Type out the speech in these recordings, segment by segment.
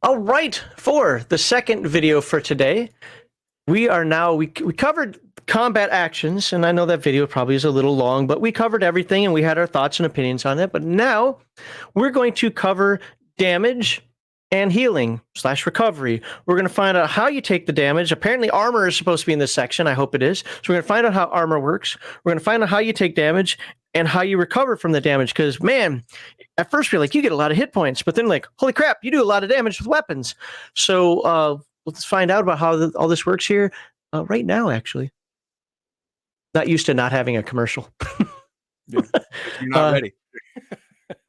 All right, for the second video for today, we covered combat actions, and I know that video probably is a little long, but we covered everything and we had our thoughts and opinions on it. But now we're going to cover damage and healing / recovery. We're going to find out how you take the damage. Apparently armor is supposed to be in this section. I hope it is. So we're going to find out how armor works. We're going to find out how you take damage and how you recover from the damage. Because, man, at first you're like, you get a lot of hit points, but then like, holy crap, you do a lot of damage with weapons. So let's find out about how all this works here right now, actually. Not used to not having a commercial. Yeah, you're not ready.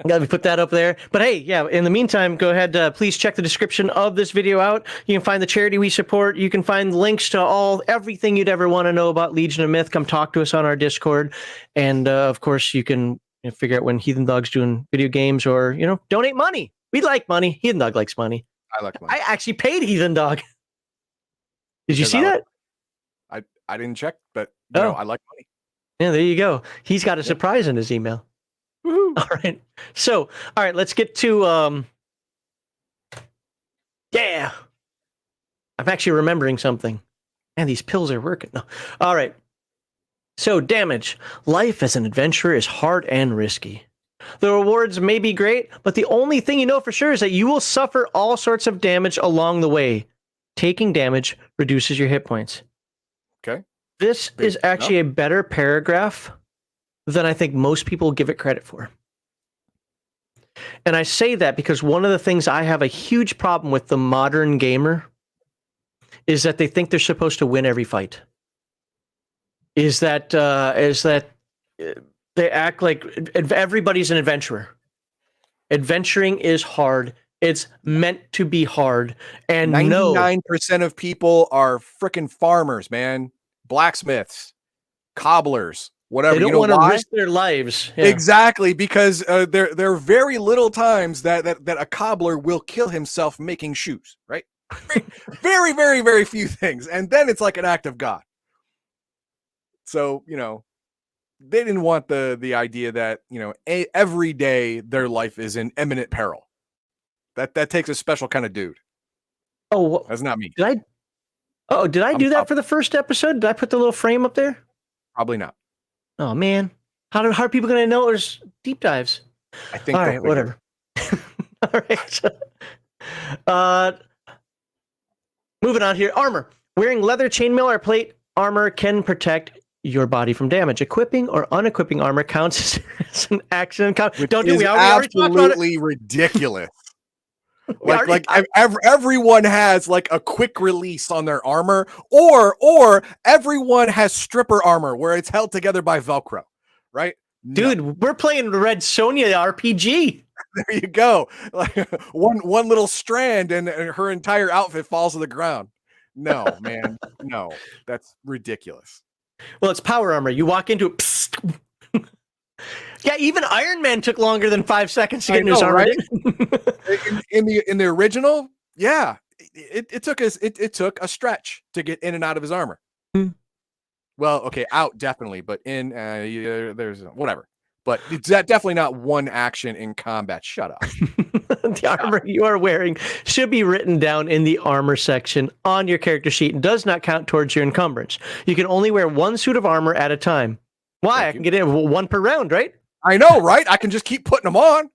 Got to put that up there. But hey, yeah, in the meantime, go ahead. Please check the description of this video out. You can find the charity we support. You can find links to everything you'd ever want to know about Legion of Myth. Come talk to us on our Discord. And of course, you can figure out when Heathen Dog's doing video games or, donate money. We like money. Heathen Dog likes money. I like money. I actually paid Heathen Dog. Did you see that? I didn't check, but I like money. Yeah, there you go. He's got a surprise in his email. Woo-hoo. All right. So, all right, let's get to yeah. I'm actually remembering something. Man, these pills are working. No. All right. So, damage. Life as an adventurer is hard and risky. The rewards may be great, but the only thing you know for sure is that you will suffer all sorts of damage along the way. Taking damage reduces your hit points. Okay. This is actually a better paragraph than I think most people give it credit for. And I say that because one of the things I have a huge problem with the modern gamer is that they think they're supposed to win every fight. Is that they act like everybody's an adventurer. Adventuring is hard. It's meant to be hard. And 99% of people are freaking farmers, man. Blacksmiths, cobblers, whatever. They don't want to risk their lives. Yeah. Exactly, because there are very little times that a cobbler will kill himself making shoes, right? Very, very, very few things. And then it's like an act of God. So, they didn't want the idea that, every day their life is in imminent peril. That takes a special kind of dude. Oh, that's not me. Did I do that for the first episode? Did I put the little frame up there? Probably not. Oh man, how are people going to know there's deep dives? I think. All right, whatever. All right. Moving on here. Armor. Wearing leather, chainmail, or plate armor can protect your body from damage. Equipping or unequipping armor counts as an action. Don't do we already absolutely ridiculous. Like everyone has like a quick release on their armor, or everyone has stripper armor where it's held together by Velcro, right? Dude, we're playing Red Sonja RPG. There you go. Like one little strand and her entire outfit falls to the ground. No, man, no, that's ridiculous. Well, it's power armor. You walk into it. Yeah, even Iron Man took longer than 5 seconds to get into his armor. Right? in the original, yeah, it took a stretch to get in and out of his armor. Well, okay, out definitely, but in there's whatever. But it's definitely not one action in combat. Shut up. The armor you are wearing should be written down in the armor section on your character sheet and does not count towards your encumbrance. You can only wear one suit of armor at a time. Why? I can get in one per round, right? I know, right? I can just keep putting them on.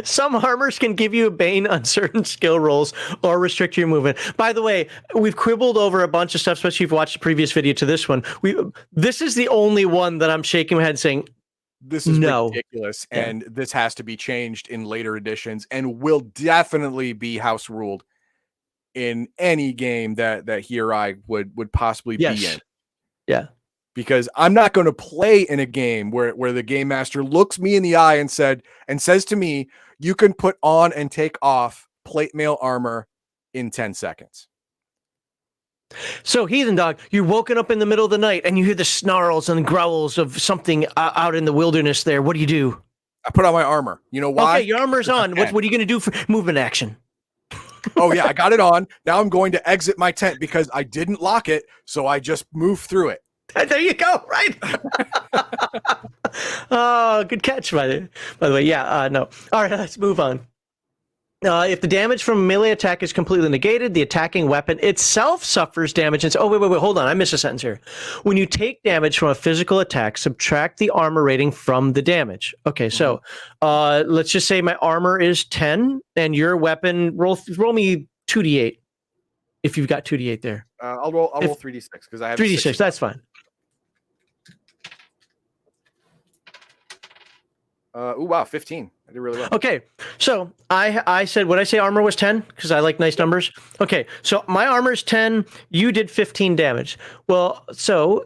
Some armors can give you a bane on certain skill rolls or restrict your movement. By the way, we've quibbled over a bunch of stuff, especially if you've watched the previous video to this one. This is the only one that I'm shaking my head saying, this is ridiculous, and this has to be changed in later editions and will definitely be house ruled in any game that Hirai would possibly be in. Yeah. Because I'm not going to play in a game where the game master looks me in the eye and says to me, you can put on and take off plate mail armor in 10 seconds. So, Heathen Dog, you're woken up in the middle of the night and you hear the snarls and growls of something out in the wilderness there. What do? I put on my armor. You know why? Okay, your armor's on. What are you going to do for movement action? Oh, yeah, I got it on. Now I'm going to exit my tent because I didn't lock it, so I just moved through it. There you go, right? Oh, good catch, by the way. Yeah, no. All right, let's move on. If the damage from a melee attack is completely negated, the attacking weapon itself suffers damage. And oh, wait, hold on. I missed a sentence here. When you take damage from a physical attack, subtract the armor rating from the damage. Okay, so let's just say my armor is 10, and your weapon, roll me 2d8 if you've got 2d8 there. I'll roll 3d6 because I have 3d6. That's fine. Oh wow, 15. I did really well. Okay, so I said, would I say armor was 10? Because I like nice numbers. Okay, so my armor is 10. You did 15 damage. Well, so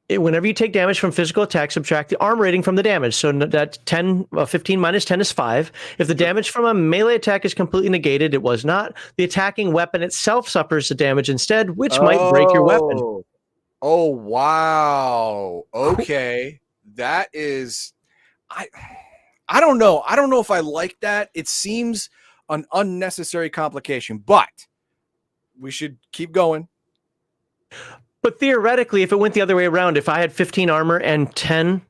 whenever you take damage from physical attack, subtract the armor rating from the damage. So that's 15 minus 10 is 5. If the damage from a melee attack is completely negated, it was not. The attacking weapon itself suffers the damage instead, which might break your weapon. Oh, wow. Okay. That is... I don't know. I don't know if I like that. It seems an unnecessary complication, but we should keep going. But theoretically, if it went the other way around, if I had 15 armor and 10,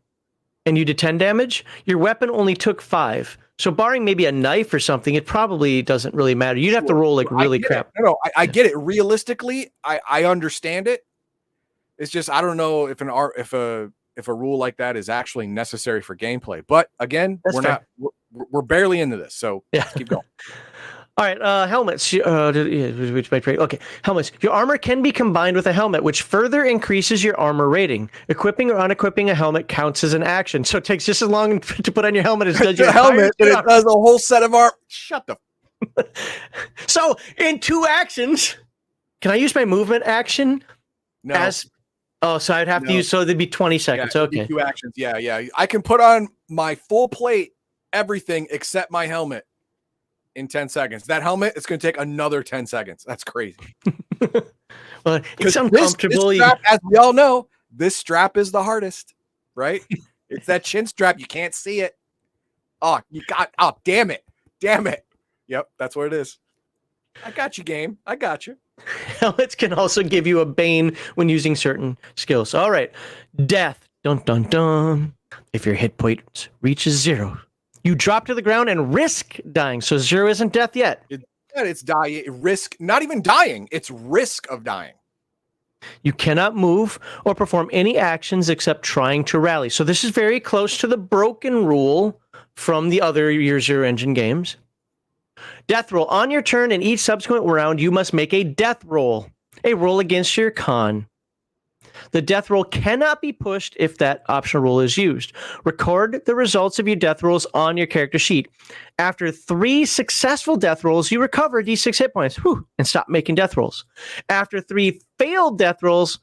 and you did 10 damage, your weapon only took 5. So barring maybe a knife or something, it probably doesn't really matter. You'd have to roll like really crap. No, I get it. Realistically, I understand it. It's just I don't know if if a rule like that is actually necessary for gameplay. But again, we're barely into this, so let's keep going. All right, helmets. Which might break. Okay, helmets. Your armor can be combined with a helmet, which further increases your armor rating. Equipping or unequipping a helmet counts as an action, so it takes just as long to put on your helmet as does your helmet. And it does a whole set of armor. Shut the. So in 2 actions, can I use my movement action? No. So I'd have to use. So there'd be 20 seconds. Okay. 2 actions. Yeah. I can put on my full plate, everything except my helmet. In 10 seconds. That helmet, it's going to take another 10 seconds. That's crazy. Well, it's uncomfortable. This strap, as we all know, this strap is the hardest, right? It's that chin strap. You can't see it. Oh, damn it. Yep, that's what it is. I got you, game. I got you. Helmets can also give you a bane when using certain skills. All right. Death. Dun, dun, dun. If your hit point reaches 0, you drop to the ground and risk dying. So 0 isn't death yet. It's dying. Risk, not even dying. It's risk of dying. You cannot move or perform any actions except trying to rally. So this is very close to the broken rule from the other Year Zero engine games. Death roll. On your turn in each subsequent round, you must make a death roll. A roll against your con. The death roll cannot be pushed if that optional roll is used. Record the results of your death rolls on your character sheet. After 3 successful death rolls, you recover d6 hit points and stop making death rolls. After 3 failed death rolls,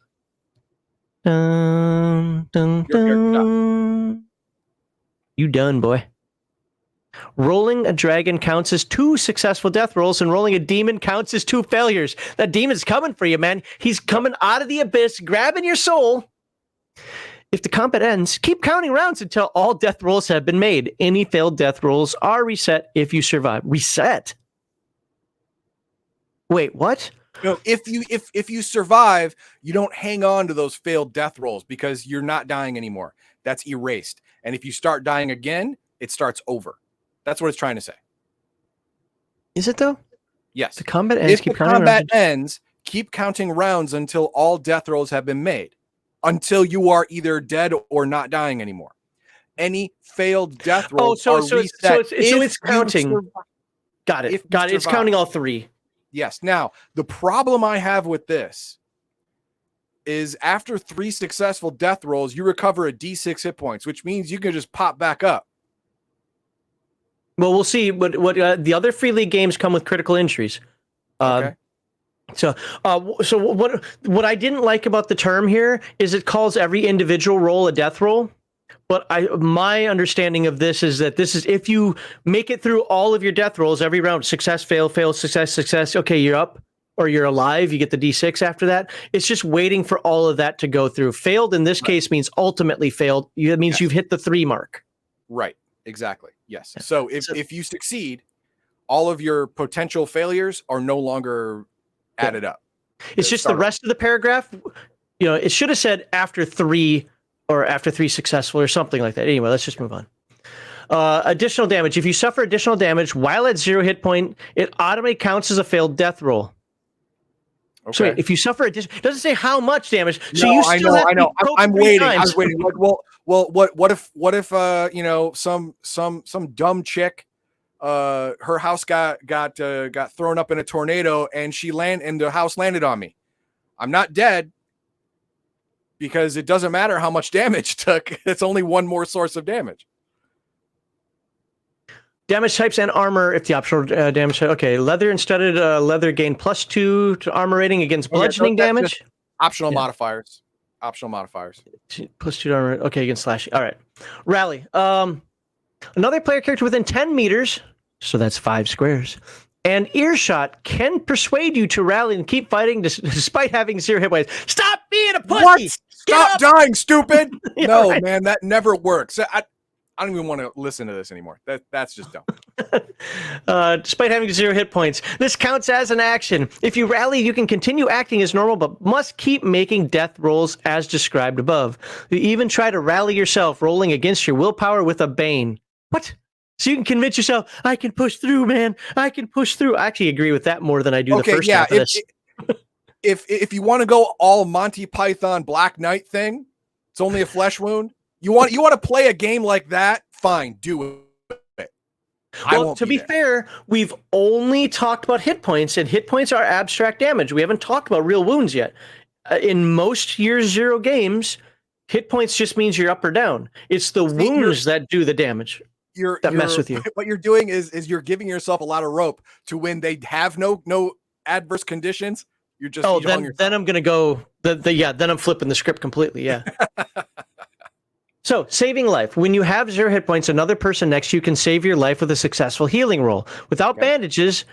you done, boy. Rolling a dragon counts as 2 successful death rolls, and rolling a demon counts as 2 failures. That demon's coming for you, man. He's coming out of the abyss, grabbing your soul. If the combat ends, keep counting rounds until all death rolls have been made. Any failed death rolls are reset if you survive. Reset? Wait, what? No, if you survive, you don't hang on to those failed death rolls because you're not dying anymore. That's erased. And if you start dying again, it starts over. That's what it's trying to say. Is it though? Yes. The combat ends. If the combat ends, keep counting rounds until all death rolls have been made. Until you are either dead or not dying anymore. Any failed death rolls are reset. So it's counting. Got it. It's counting all 3. Yes. Now, the problem I have with this is after 3 successful death rolls, you recover a d6 hit points, which means you can just pop back up. Well, we'll see. What the other Free League games come with critical injuries. Okay. So what I didn't like about the term here is it calls every individual roll a death roll. But my understanding of this is that this is if you make it through all of your death rolls every round, success, fail, fail, success, success. Okay, you're up or you're alive. You get the d6 after that. It's just waiting for all of that to go through. Failed in this case means ultimately failed. It means you've hit the 3 mark. Right. Exactly. Yes. So if you succeed, all of your potential failures are no longer added up. It's just the rest of the paragraph. It should have said after 3 or after 3 successful or something like that. Anyway, let's just move on. Additional damage. If you suffer additional damage while at 0 hit point, it automatically counts as a failed death roll. Okay. So wait, if you suffer additional, it doesn't say how much damage. So No, you still have to be poked I'm 3 waiting. times. I was waiting. What if you know, some dumb chick, her house got thrown up in a tornado and the house landed on me. I'm not dead because it doesn't matter how much damage took. It's only one more source of damage. Damage types and armor if the optional damage. Okay, leather and studded leather gain +2 to armor rating against bludgeoning damage. Optional modifiers. Optional modifiers. +2 to armor. Okay, against slashing. All right. Rally. Another player character within 10 meters, so that's 5 squares, and earshot can persuade you to rally and keep fighting despite having 0 hit points. Stop being a pussy! What? Stop dying, stupid! Yeah, no, right. man, that never works. I don't even want to listen to this anymore. That's just dumb. Despite having 0 hit points, this counts as an action. If you rally, you can continue acting as normal, but must keep making death rolls as described above. You even try to rally yourself, rolling against your willpower with a bane. What? So you can convince yourself, I can push through, man. I can push through. I actually agree with that more than I do the first half of this. If you want to go all Monty Python Black Knight thing, it's only a flesh wound. You want to play a game like that? Fine, do it. Well, to be fair, we've only talked about hit points, and hit points are abstract damage. We haven't talked about real wounds yet. In most Year Zero games, hit points just means you're up or down. It's the wounds that do the damage. That mess with you. What you're doing is you're giving yourself a lot of rope to when they have no adverse conditions. You're just then I'm gonna go then I'm flipping the script completely. Yeah. So, saving life. When you have 0 hit points, another person next to you can save your life with a successful healing roll. Without bandages,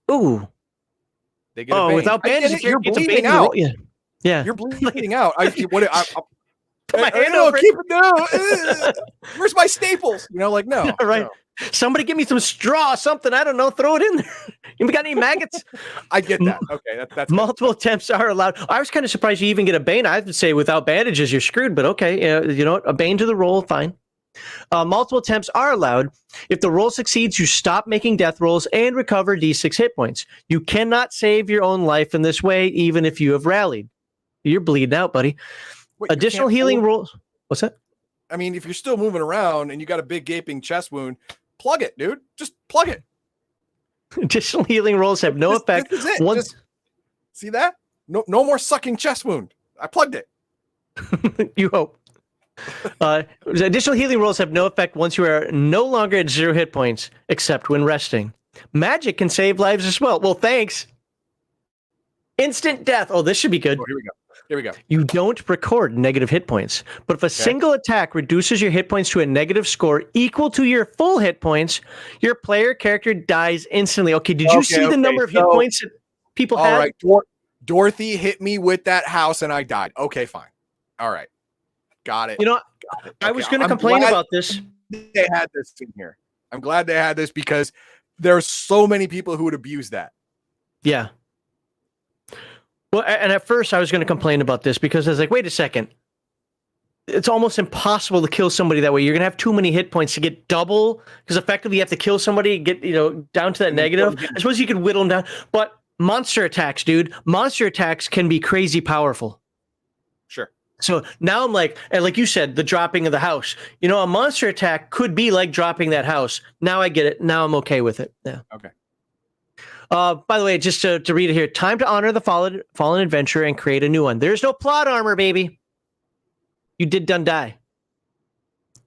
they get a bane. Without bandages, you're bleeding out. Yeah. You're bleeding out. Put my hand over keep it down. Where's my staples? No. Right. No. Somebody give me some straw, something. I don't know. Throw it in there. You got any maggots? I get that. Okay, that's multiple attempts are allowed. I was kind of surprised you even get a bane. I would say without bandages, you're screwed. But okay, you know what? A bane to the roll, fine. Multiple attempts are allowed. If the roll succeeds, you stop making death rolls and recover D6 hit points. You cannot save your own life in this way, even if you have rallied. You're bleeding out, buddy. Wait, additional healing rolls. What's that? I mean, if you're still moving around and you got a big gaping chest wound, plug it, dude. Just plug it. Additional healing rolls have no effect. This is it. See that? No more sucking chest wound. I plugged it. You hope. Additional healing rolls have no effect once you are no longer at 0 hit points, except when resting. Magic can save lives as well. Well, thanks. Instant death. Oh, this should be good. Oh, here we go. You don't record negative hit points, but if a single attack reduces your hit points to a negative score equal to your full hit points, your player character dies instantly. Okay, did you see the number of hit points that people had? All right, Dorothy hit me with that house and I died. Okay, fine. All right. Got it. You know, I was going to complain about this. They had this in here. I'm glad they had this because there's so many people who would abuse that. Yeah. Well, and at first I was going to complain about this because I was like, wait a second. It's almost impossible to kill somebody that way. You're going to have too many hit points to get double because effectively you have to kill somebody, get, down to that negative. I suppose you could whittle them down, but monster attacks, dude. Monster attacks can be crazy powerful. Sure. So now I'm like, and like you said, the dropping of the house. A monster attack could be like dropping that house. Now I get it. Now I'm okay with it. Yeah. Okay. By the way, just to read it here, time to honor the fallen adventurer and create a new one. There's no plot armor, baby. You did done die.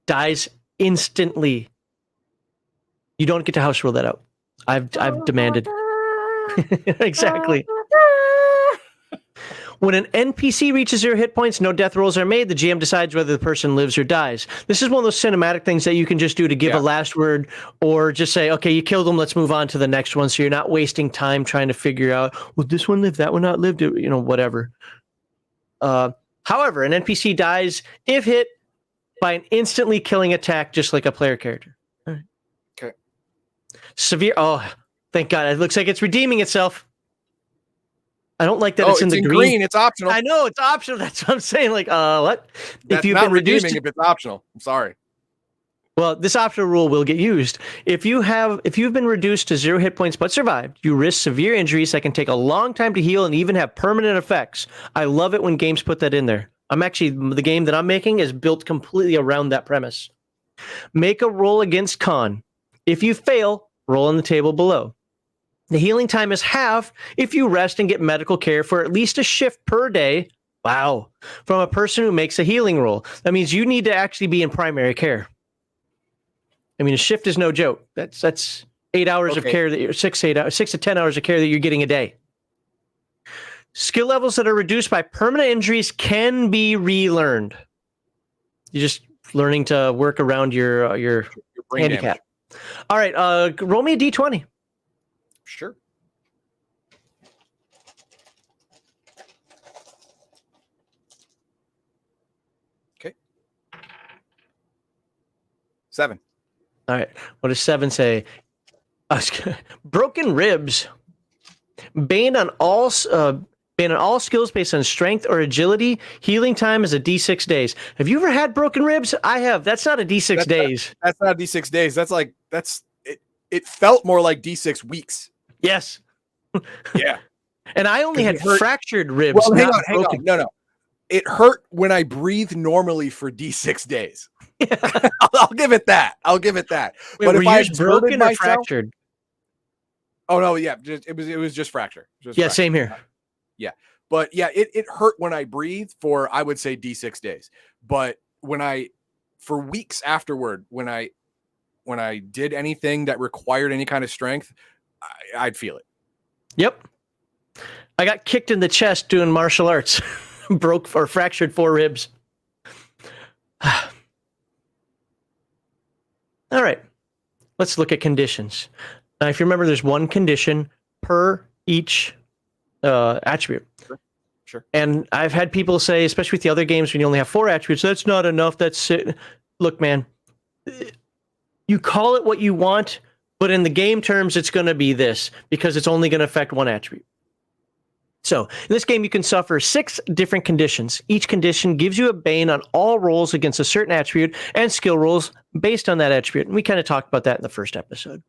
Dies instantly. You don't get to house rule that out. I've demanded. Exactly. When an NPC reaches 0 hit points, no death rolls are made. The GM decides whether the person lives or dies. This is one of those cinematic things that you can just do to give a last word or just say, okay, you killed them. Let's move on to the next one. So you're not wasting time trying to figure out, well, this one lived, that one not lived, whatever. However, an NPC dies if hit by an instantly killing attack, just like a player character. All right. Okay. Severe. Oh, thank God. It looks like it's redeeming itself. I don't like that it's in the green. It's optional. I know it's optional. That's what I'm saying. Like, what? That's if you've not been reduced, if it's optional. I'm sorry. Well, this optional rule will get used. If you've been reduced to 0 hit points but survived, you risk severe injuries that can take a long time to heal and even have permanent effects. I love it when games put that in there. The game that I'm making is built completely around that premise. Make a roll against con. If you fail, roll on the table below. The healing time is half if you rest and get medical care for at least a shift per day. Wow. From a person who makes a healing roll. That means you need to actually be in primary care. I mean, a shift is no joke. That's 8 hours of care that you're 6 to 10 hours of care that you're getting a day. Skill levels that are reduced by permanent injuries can be relearned. You're just learning to work around your brain handicap. damage. All right, roll me a d20. Sure. Okay. 7. All right. What does 7 say? Broken ribs. Bane on all skills based on strength or agility. Healing time is a d6 days. Have you ever had broken ribs? I have. That's not a d6 days. That's not d6 days. That's it. It felt more like d6 weeks. Yes. Yeah. And I only had fractured ribs. Well, hang on. No. It hurt when I breathed normally for d6 days. I'll give it that. Wait, but were if I yours broken or fractured? Oh no, yeah, it was just fracture. Yeah, same here. Yeah, but yeah, it hurt when I breathed for, I would say, d6 days. But for weeks afterward, when I did anything that required any kind of strength, I'd feel it. Yep. I got kicked in the chest doing martial arts. Broke or fractured 4 ribs. All right. Let's look at conditions. Now, if you remember, there's one condition per each attribute. Sure. And I've had people say, especially with the other games, when you only have 4 attributes, that's not enough. That's it. Look, man, you call it what you want, but in the game terms, it's going to be this because it's only going to affect 1 attribute. So in this game, you can suffer 6 different conditions. Each condition gives you a bane on all rolls against a certain attribute and skill rolls based on that attribute. And we kind of talked about that in the first episode.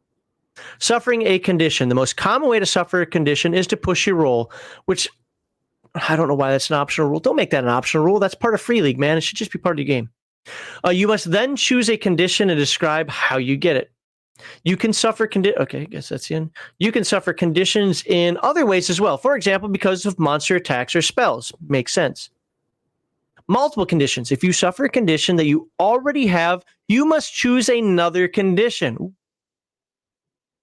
Suffering a condition. The most common way to suffer a condition is to push your roll, which I don't know why that's an optional rule. Don't make that an optional rule. That's part of Free League, man. It should just be part of your game. You must then choose a condition and describe how you get it. You can suffer okay, I guess that's the end. You can suffer conditions in other ways as well. For example, because of monster attacks or spells. Makes sense. Multiple conditions. If you suffer a condition that you already have, you must choose another condition.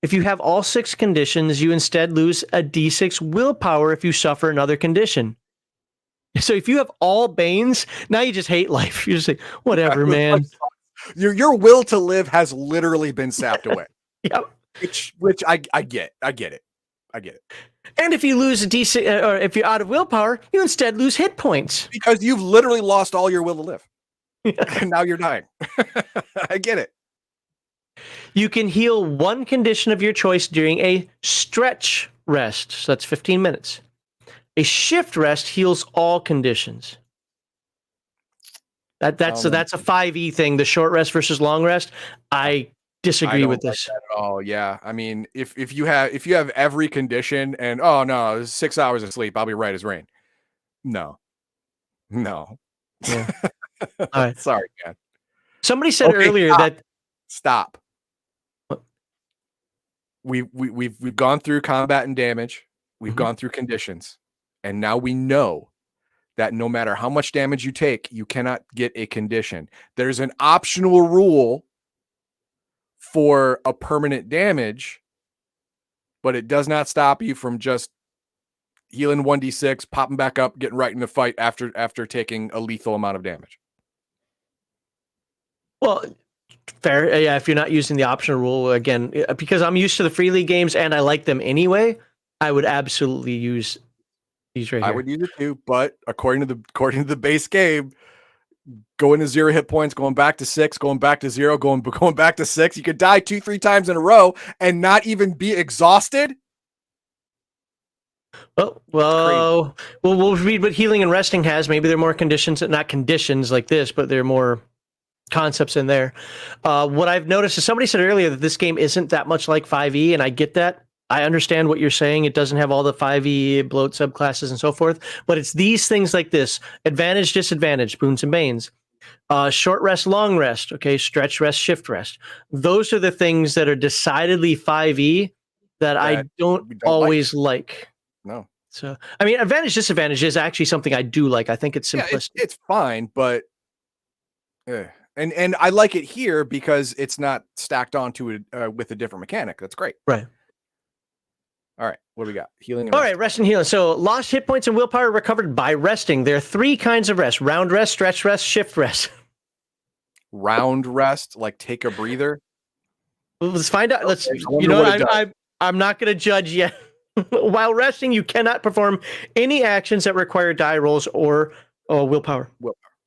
If you have all 6 conditions, you instead lose a d6 willpower if you suffer another condition. So if you have all banes, now you just hate life. You're just like, whatever, man. Your will to live has literally been sapped away. Yep. Which I get. I get it. And if you lose a d6, or if you're out of willpower, you instead lose hit points. Because you've literally lost all your will to live. And now you're dying. I get it. You can heal 1 condition of your choice during a stretch rest. So that's 15 minutes. A shift rest heals all conditions. That's a 5e thing, the short rest versus long rest. I disagree with this. Like that at all. Yeah. I mean, if you have every condition and oh no, 6 hours of sleep, I'll be right as rain. No. Yeah. All right. Sorry, man. Somebody said earlier that stop. We've gone through combat and damage. We've gone through conditions. And now we know that no matter how much damage you take, you cannot get a condition. There's an optional rule for a permanent damage, but it does not stop you from just healing 1d6, popping back up, getting right in the fight after taking a lethal amount of damage. Well, fair. Yeah, if you're not using the optional rule, again, because I'm used to the Free League games and I like them anyway, I would absolutely use these right here. I would use it too, but according to the base game, going to 0 hit points, going back to 6, going back to 0, going back to 6, you could die 2-3 times in a row and not even be exhausted. Well, we'll read what healing and resting has. Maybe they're more conditions, not conditions like this, but they're more concepts in there. What I've noticed is somebody said earlier that this game isn't that much like 5e, and I get that. I understand what you're saying. It doesn't have all the 5e bloat subclasses and so forth, but it's these things like this: advantage, disadvantage, boons and banes, short rest, long rest, okay, stretch rest, shift rest. Those are the things that are decidedly 5e that I don't always like. No. So, I mean, advantage, disadvantage is actually something I do like. I think it's simplistic. It's fine, but and I like it here because it's not stacked onto it with a different mechanic. That's great. Right. All right, what do we got? Healing. All right, rest and healing. So lost hit points and willpower recovered by resting. There are 3 kinds of rest: round rest, stretch rest, shift rest. Round rest, like take a breather. Let's find out. Let's. You know, I'm not going to judge yet. While resting, you cannot perform any actions that require die rolls or willpower.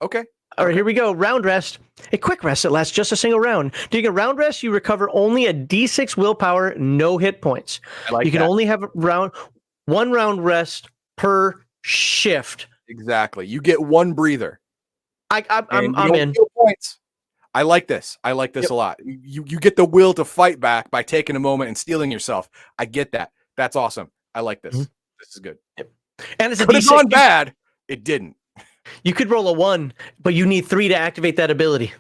Okay. All right, here we go. Round rest. A quick rest that lasts just a single round. During a round rest, you recover only a d6 willpower, no hit points. You can only have one round rest per shift. Exactly. You get 1 breather. I'm in. Points. I like this. I like this a lot. You get the will to fight back by taking a moment and stealing yourself. I get that. That's awesome. I like this. Mm-hmm. This is good. Yep. And it's a could have gone bad. It didn't. You could roll a 1, but you need 3 to activate that ability.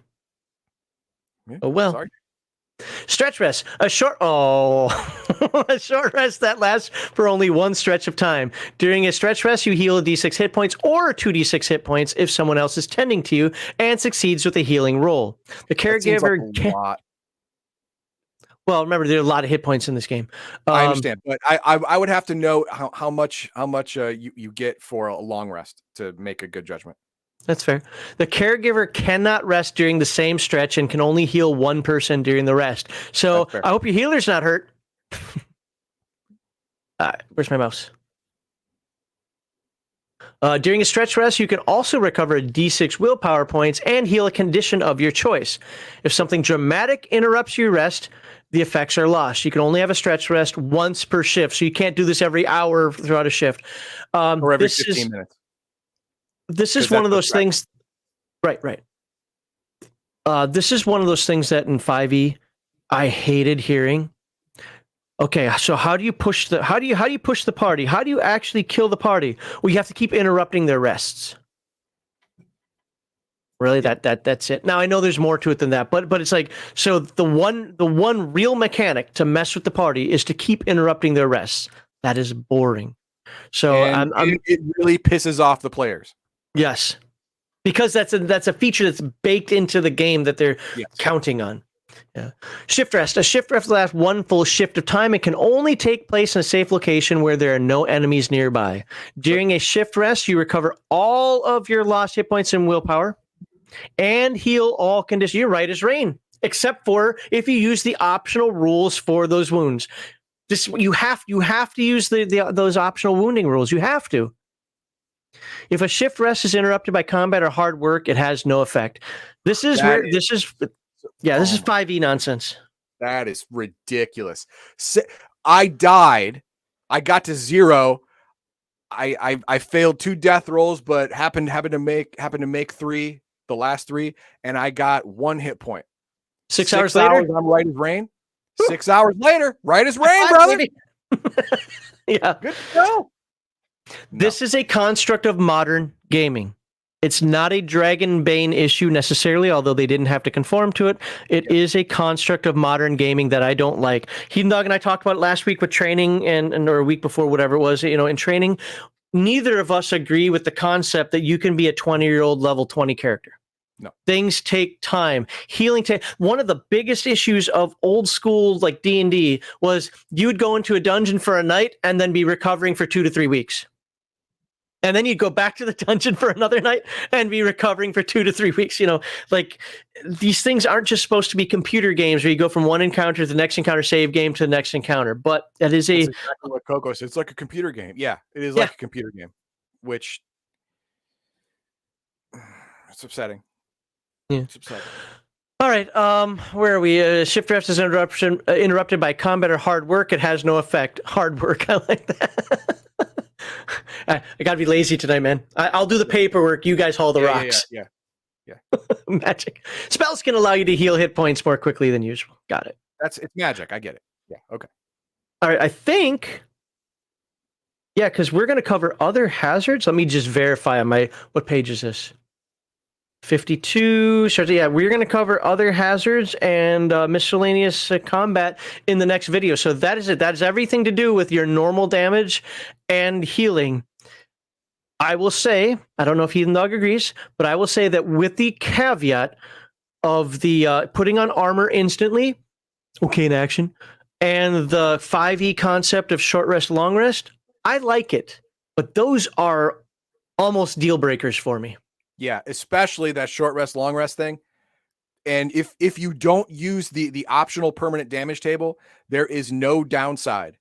Yeah, oh well. Sorry. Stretch rest. A short rest that lasts for only 1 stretch of time. During a stretch rest, you heal a d6 hit points or 2d6 hit points if someone else is tending to you and succeeds with a healing roll. The caregiver Well, remember there are a lot of hit points in this game. I understand, but I would have to know how much you get for a long rest to make a good judgment. That's fair. The caregiver cannot rest during the same stretch and can only heal 1 person during the rest. So I hope your healer's not hurt. Where's my mouse? During a stretch rest, you can also recover a d6 willpower points and heal a condition of your choice. If something dramatic interrupts your rest, the effects are lost. You can only have a stretch rest once per shift, so you can't do this every hour throughout a shift. Or every 15 minutes. This is one of those things. Right. This is one of those things that in 5e I hated hearing. Okay, so how do you push the party? How do you actually kill the party? Well, you have to keep interrupting their rests. Really, that's it. Now I know there's more to it than that, but it's like, so the one real mechanic to mess with the party is to keep interrupting their rests. That is boring. So it really pisses off the players. Yes, because that's a feature that's baked into the game that they're counting on. Yeah. Shift rest. A shift rest lasts 1 full shift of time. It can only take place in a safe location where there are no enemies nearby. During a shift rest, you recover all of your lost hit points and willpower and heal all conditions. You're right as rain, except for if you use the optional rules for those wounds. You have to use those optional wounding rules. You have to. If a shift rest is interrupted by combat or hard work, it has no effect. This is 5e nonsense. That is ridiculous. I died. I got to 0. I failed 2 death rolls, but happened to make 3, the last 3, and I got 1 hit point. 6 hours later, I'm right as rain. 6 hours later, right as rain, brother. Yeah. Good to go. This is a construct of modern gaming. It's not a Dragonbane issue necessarily, although they didn't have to conform to it. It is a construct of modern gaming that I don't like. Heathen Dog and I talked about it last week with training or a week before, whatever it was, in training. Neither of us agree with the concept that you can be a 20-year-old level 20 character. No. Things take time. Healing one of the biggest issues of old school like D&D was you would go into a dungeon for a night and then be recovering for 2 to 3 weeks. And then you'd go back to the dungeon for another night and be recovering for 2 to 3 weeks. Like these things aren't just supposed to be computer games where you go from one encounter to the next encounter, save game to the next encounter. But that is exactly what Coco said. It's like a computer game. Yeah, it is like a computer game, which it's upsetting. Yeah. It's upsetting. All right, where are we? Shift rest is interrupted by combat or hard work. It has no effect. Hard work, I like that. I got to be lazy tonight, man. I'll do the paperwork. You guys haul the rocks. Yeah. Magic. Spells can allow you to heal hit points more quickly than usual. Got it. It's magic. I get it. Yeah. Okay. All right. I think. Yeah, because we're going to cover other hazards. Let me just verify on what page is this? 52. So yeah, we're going to cover other hazards and miscellaneous combat in the next video. So that is it. That is everything to do with your normal damage and healing. I will say, I don't know if Heathen Dog agrees, but I will say that with the caveat of the putting on armor instantly, okay in action, and the 5e concept of short rest, long rest, I like it. But those are almost deal breakers for me. Yeah, especially that short rest, long rest thing. And if you don't use the optional permanent damage table, there is no downside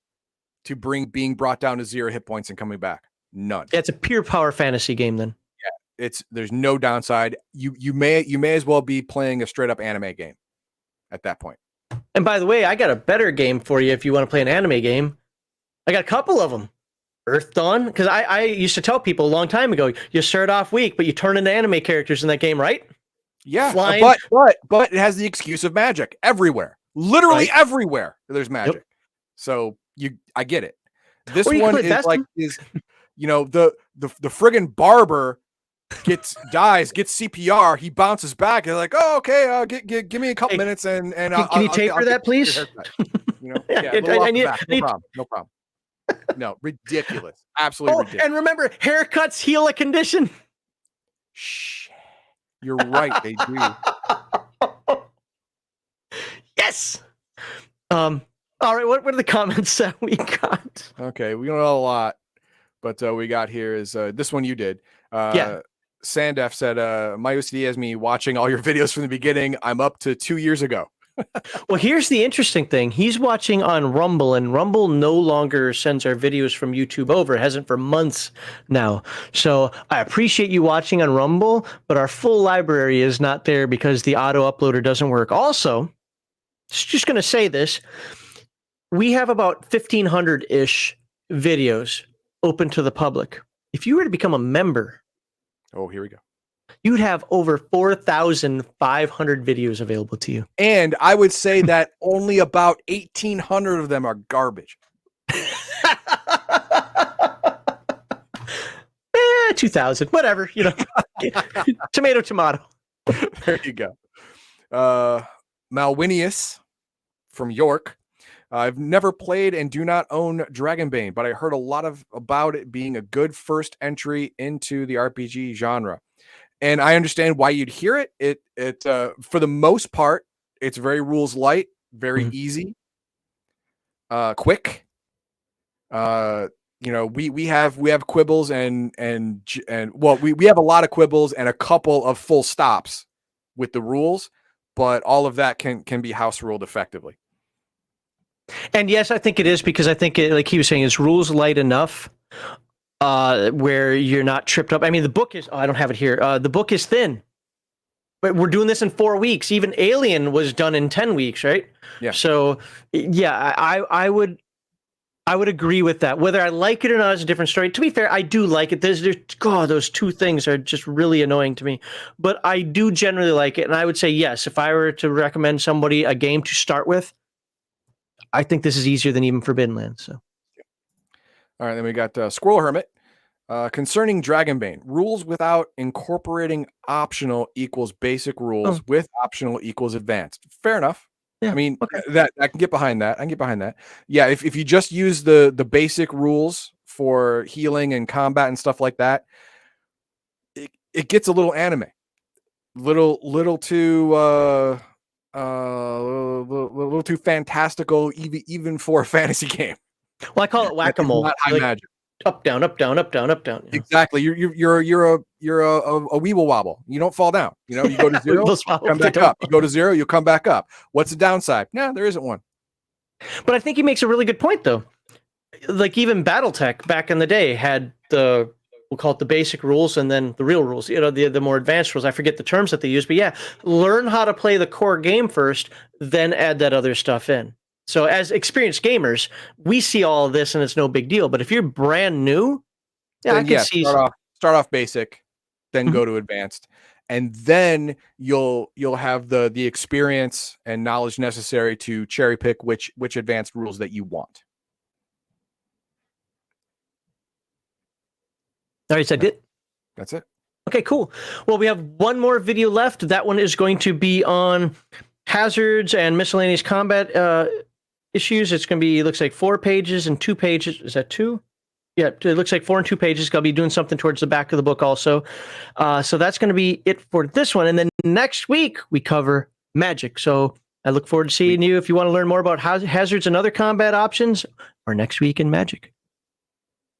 to being brought down to 0 hit points and coming back. None. Yeah, it's a pure power fantasy game then. Yeah, there's no downside. You may as well be playing a straight up anime game at that point. And by the way, I got a better game for you if you want to play an anime game. I got a couple of them. Earth Dawn, because I used to tell people a long time ago, you start off weak, but you turn into anime characters in that game, right? Yeah, Flying. but it has the excuse of magic everywhere, literally everywhere. There's magic, so I get it. This one is like the friggin' barber dies, gets CPR, he bounces back, and like, oh okay, give me a couple minutes and can you taper that, please? You know, no problem. No, ridiculous. Absolutely ridiculous. And remember, haircuts heal a condition. Shh. You're right, they do. Yes. All right, what are the comments that we got? Okay, we don't know a lot, but we got here is this one you did. Sandef said, my OCD has me watching all your videos from the beginning. I'm up to 2 years ago. Well, here's the interesting thing. He's watching on Rumble, and Rumble no longer sends our videos from YouTube over. It hasn't for months now. So I appreciate you watching on Rumble, but our full library is not there because the auto uploader doesn't work. Also, just going to say this. We have about 1,500-ish videos open to the public. If you were to become a member, oh, here we go. You'd have over 4,500 videos available to you. And I would say that only about 1,800 of them are garbage. 2,000, whatever, tomato. There you go. Malwinius from York. I've never played and do not own Dragonbane, but I heard a lot about it being a good first entry into the RPG genre. And I understand why you'd hear it. It for the most part, it's very rules light, very easy, quick. We have quibbles and we have a lot of quibbles and a couple of full stops with the rules, but all of that can be house ruled effectively. And yes, I think it is, because I think like he was saying, it's rules light enough where you're not tripped up. I mean, the book is, I don't have it here. The book is thin, but we're doing this in 4 weeks. Even Alien was done in 10 weeks, right? Yeah. So yeah, I would agree with that. Whether I like it or not is a different story. To be fair, I do like it. Those two things are just really annoying to me, but I do generally like it. And I would say, yes, if I were to recommend somebody a game to start with, I think this is easier than even Forbidden Lands. So. All right, then we got Squirrel Hermit. Concerning Dragonbane, rules without incorporating optional equals basic rules, with optional equals advanced. Fair enough. Yeah, I mean, that I can get behind that. Yeah, if you just use the basic rules for healing and combat and stuff like that, it gets a little anime, little too little too fantastical, even for a fantasy game. Well, I call it whack-a-mole. Not high magic. Up, down, up, down, up, down, up, down. Exactly. You're a weeble wobble. You don't fall down. You go to zero, come back up. You go to zero, you'll come back up. What's the downside? Yeah, there isn't one. But I think he makes a really good point, though. Like even BattleTech back in the day had we'll call it the basic rules and then the real rules, the more advanced rules. I forget the terms that they use, but yeah, learn how to play the core game first, then add that other stuff in. So as experienced gamers, we see all of this and it's no big deal. But if you're brand new, I can see start off basic, then go to advanced. and then you'll have the experience and knowledge necessary to cherry pick which advanced rules that you want. All right, so I did. That's it. Okay, cool. Well, we have one more video left. That one is going to be on hazards and miscellaneous combat issues. It's going to be, it looks like 4 pages and 2 pages. Is that 2? Yeah, it looks like 4 and 2 pages. I'll be doing something towards the back of the book also. So that's going to be it for this one. And then next week, we cover magic. So I look forward to seeing you if you want to learn more about hazards and other combat options, or next week in magic.